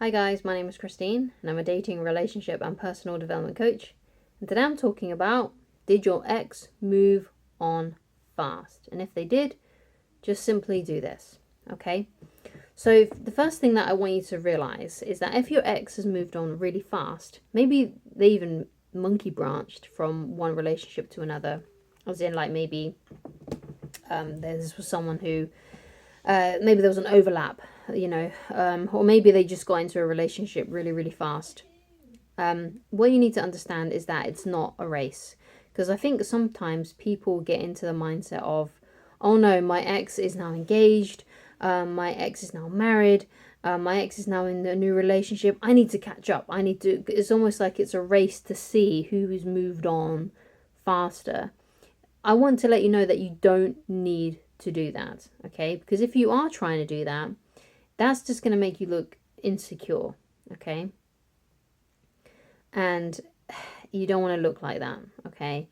Hi guys, my name is Christine and I'm a dating, relationship and personal development coach. And today I'm talking about, did your ex move on fast? And if they did, just simply do this, okay? So the first thing that I want you to realize is that if your ex has moved on really fast, maybe they even monkey branched from one relationship to another, as in like maybe this was someone who maybe there was an overlap, or maybe they just got into a relationship really, really fast. What you need to understand is that it's not a race. Because I think sometimes people get into the mindset of, oh no, my ex is now engaged, my ex is now married, my ex is now in a new relationship, I need to catch up, it's almost like it's a race to see who has moved on faster. I want to let you know that you don't need to do that, okay? Because if you are trying to do that, that's just going to make you look insecure, okay? And you don't want to look like that, okay?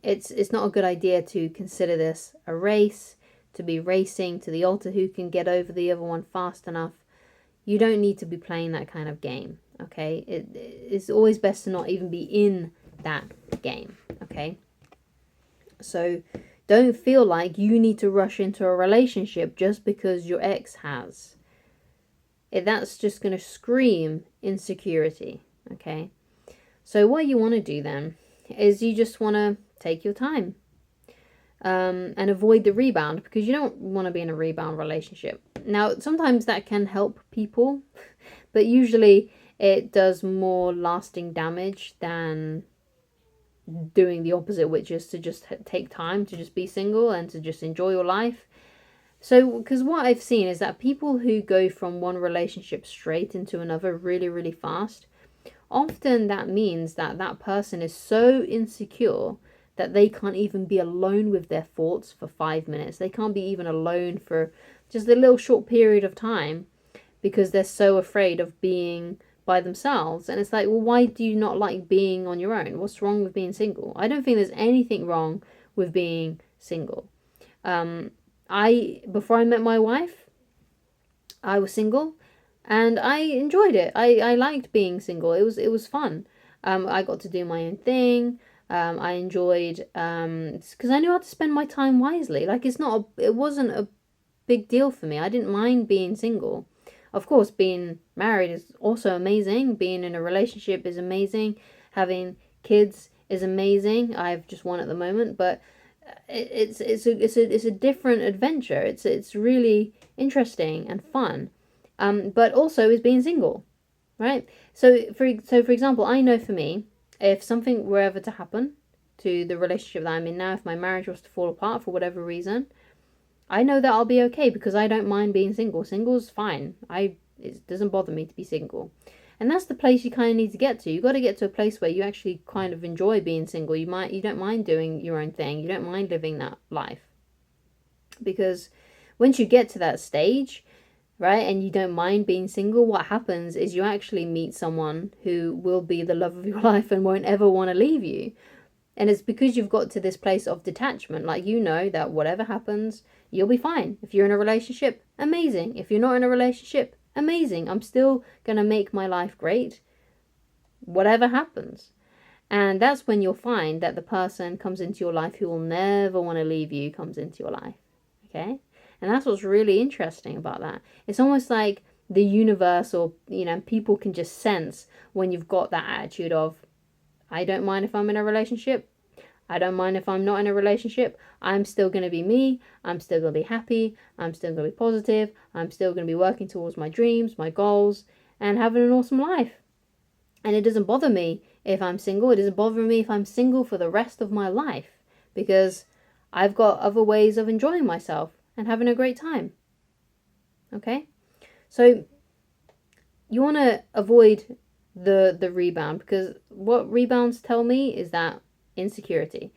It's not a good idea to consider this a race, to be racing to the altar who can get over the other one fast enough. You don't need to be playing that kind of game, okay? It's always best to not even be in that game, okay? So don't feel like you need to rush into a relationship just because your ex has. That's just going to scream insecurity, okay? So what you want to do then is you just want to take your time and avoid the rebound, because you don't want to be in a rebound relationship. Now, sometimes that can help people, but usually it does more lasting damage than doing the opposite, which is to just take time to just be single and to just enjoy your life. So, because what I've seen is that people who go from one relationship straight into another really, really fast, often that means that that person is so insecure that they can't even be alone with their thoughts for 5 minutes. They can't be even alone for just a little short period of time because they're so afraid of being by themselves. And it's like, well, why do you not like being on your own? What's wrong with being single? I don't think there's anything wrong with being single. Before I met my wife, I was single and I enjoyed it. I liked being single. It was fun. I got to do my own thing. I enjoyed because I knew how to spend my time wisely. Like it wasn't a big deal for me. I didn't mind being single. Of course, being married is also amazing. Being in a relationship is amazing. Having kids is amazing. I have just one at the moment, but it's a different adventure. It's really interesting and fun. But also is being single, right? So for example, I know for me, if something were ever to happen to the relationship that I'm in now, if my marriage was to fall apart for whatever reason, I know that I'll be okay because I don't mind being single. Single's fine. It doesn't bother me to be single. And that's the place you kind of need to get to. You've got to get to a place where you actually kind of enjoy being single. You don't mind doing your own thing. You don't mind living that life. Because once you get to that stage, right, and you don't mind being single, what happens is you actually meet someone who will be the love of your life and won't ever want to leave you. And it's because you've got to this place of detachment. Like, you know that whatever happens, you'll be fine. If you're in a relationship, amazing. If you're not in a relationship, amazing. I'm still going to make my life great, whatever happens. And that's when you'll find that the person comes into your life who will never want to leave you comes into your life. Okay? And that's what's really interesting about that. It's almost like the universe, or, people can just sense when you've got that attitude of, I don't mind if I'm in a relationship. I don't mind if I'm not in a relationship. I'm still going to be me. I'm still going to be happy. I'm still going to be positive. I'm still going to be working towards my dreams, my goals, and having an awesome life. And it doesn't bother me if I'm single. It doesn't bother me if I'm single for the rest of my life, because I've got other ways of enjoying myself and having a great time. Okay? So you want to avoid the rebound, because what rebounds tell me is that insecurity,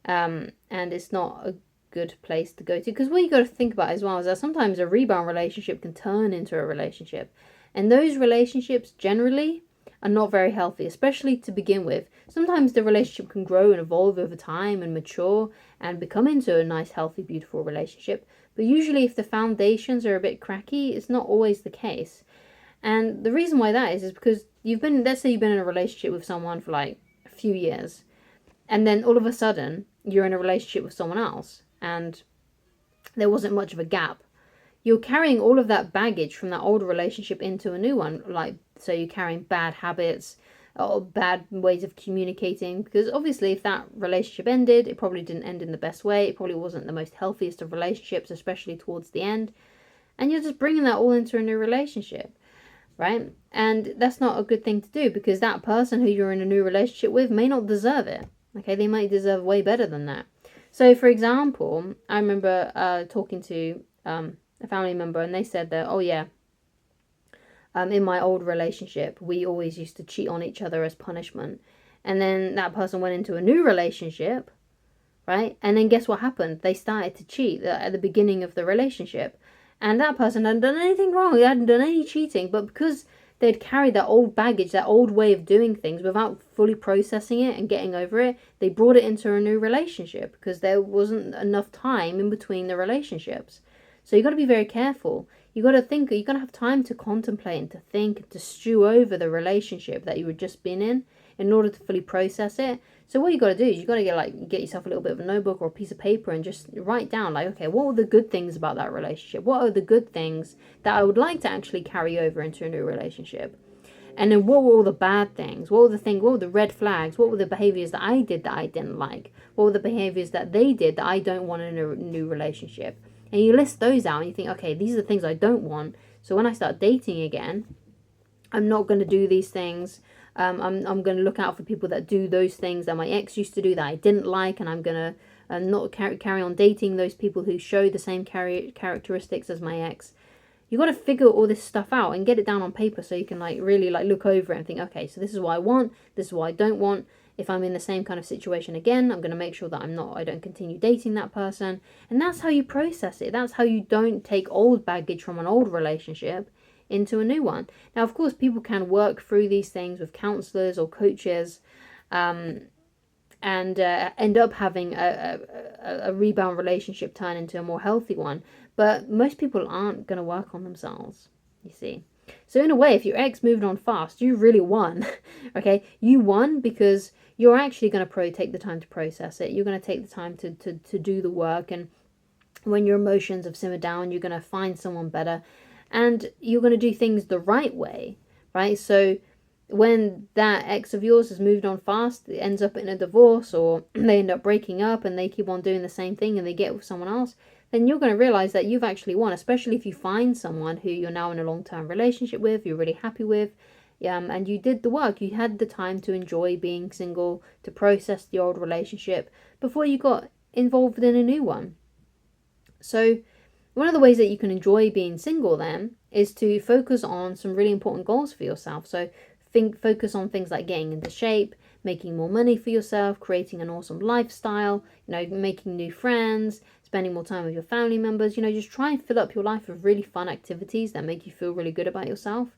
and it's not a good place to go to. Because what you got to think about as well is that sometimes a rebound relationship can turn into a relationship, and those relationships generally are not very healthy, especially to begin with. Sometimes the relationship can grow and evolve over time and mature and become into a nice, healthy, beautiful relationship, but usually if the foundations are a bit cracky, it's not always the case. And the reason why that is because let's say you've been in a relationship with someone for like a few years, and then all of a sudden you're in a relationship with someone else, and there wasn't much of a gap. You're carrying all of that baggage from that old relationship into a new one. Like, so you're carrying bad habits or bad ways of communicating, because obviously if that relationship ended, it probably didn't end in the best way. It probably wasn't the most healthiest of relationships, especially towards the end. And you're just bringing that all into a new relationship, right? And that's not a good thing to do, because that person who you're in a new relationship with may not deserve it. Okay, they might deserve way better than that. So, for example, I remember talking to a family member, and they said that, oh yeah, in my old relationship, we always used to cheat on each other as punishment. And then that person went into a new relationship, right? And then guess what happened? They started to cheat at the beginning of the relationship. And that person hadn't done anything wrong. They hadn't done any cheating. But because they'd carried that old baggage, that old way of doing things without fully processing it and getting over it, they brought it into a new relationship because there wasn't enough time in between the relationships. So you got to be very careful. You got to think, you got to have time to contemplate and to think and to stew over the relationship that you had just been in order to fully process it. So what you got to do is you got to get yourself a little bit of a notebook or a piece of paper and just write down, like, okay, what were the good things about that relationship? What are the good things that I would like to actually carry over into a new relationship? And then what were all the bad things? What were the red flags? What were the behaviors that I did that I didn't like? What were the behaviors that they did that I don't want in a new relationship? And you list those out and you think, okay, these are the things I don't want. So when I start dating again, I'm not going to do these things. I'm going to look out for people that do those things that my ex used to do that I didn't like, and I'm going to not carry on dating those people who show the same characteristics as my ex. You got to figure all this stuff out and get it down on paper so you can really look over it and think, okay, so this is what I want, this is what I don't want. If I'm in the same kind of situation again, I'm going to make sure that I don't continue dating that person. And that's how you process it. That's how you don't take old baggage from an old relationship into a new one. Now, of course, people can work through these things with counselors or coaches, and end up having a rebound relationship turn into a more healthy one. But most people aren't going to work on themselves, you see. So in a way, if your ex moved on fast, you really won. Okay, you won because you're actually going to take the time to process it. You're going to take the time to do the work, and when your emotions have simmered down, you're going to find someone better, and you're going to do things the right way, right? So when that ex of yours has moved on fast, it ends up in a divorce, or they end up breaking up and they keep on doing the same thing and they get with someone else, then you're going to realize that you've actually won, especially if you find someone who you're now in a long-term relationship with, you're really happy with, and you did the work. You had the time to enjoy being single, to process the old relationship before you got involved in a new one. So one of the ways that you can enjoy being single then is to focus on some really important goals for yourself. So focus on things like getting into shape, making more money for yourself, creating an awesome lifestyle, making new friends, spending more time with your family members. Just try and fill up your life with really fun activities that make you feel really good about yourself,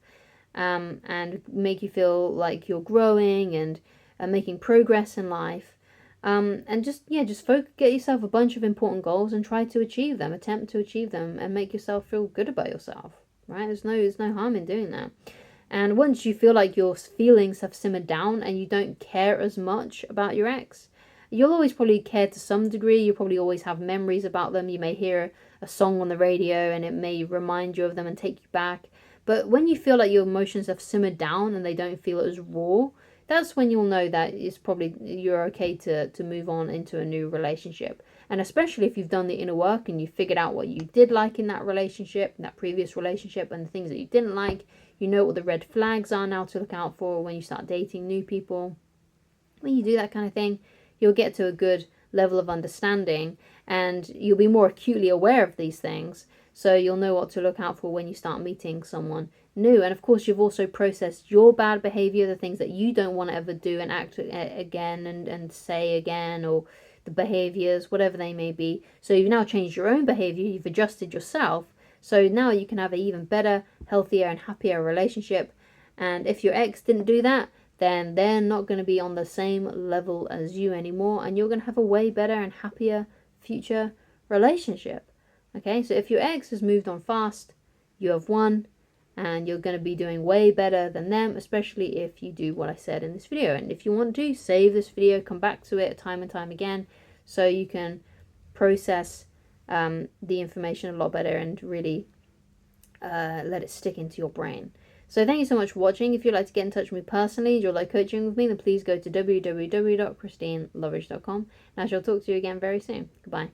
and make you feel like you're growing and making progress in life. And just get yourself a bunch of important goals and try to achieve them, attempt to achieve them, and make yourself feel good about yourself, right? There's no harm in doing that. And once you feel like your feelings have simmered down and you don't care as much about your ex, you'll always probably care to some degree. You'll probably always have memories about them. You may hear a song on the radio and it may remind you of them and take you back. But when you feel like your emotions have simmered down and they don't feel as raw, that's when you'll know that you're okay to move on into a new relationship. And especially if you've done the inner work and you figured out what you did like in that relationship, in that previous relationship, and the things that you didn't like, you know what the red flags are now to look out for when you start dating new people. When you do that kind of thing, you'll get to a good level of understanding and you'll be more acutely aware of these things. So you'll know what to look out for when you start meeting someone new. And of course, you've also processed your bad behavior, the things that you don't want to ever do and act again and say again, or the behaviors, whatever they may be. So you've now changed your own behavior, you've adjusted yourself. So now you can have an even better, healthier and happier relationship. And if your ex didn't do that, then they're not going to be on the same level as you anymore. And you're going to have a way better and happier future relationship. Okay, so if your ex has moved on fast, you have won. and you're going to be doing way better than them, especially if you do what I said in this video. And if you want to, save this video, come back to it time and time again, so you can process the information a lot better and really let it stick into your brain. So thank you so much for watching. If you'd like to get in touch with me personally and you'd like coaching with me, then please go to www.christinelovage.com, and I shall talk to you again very soon. Goodbye.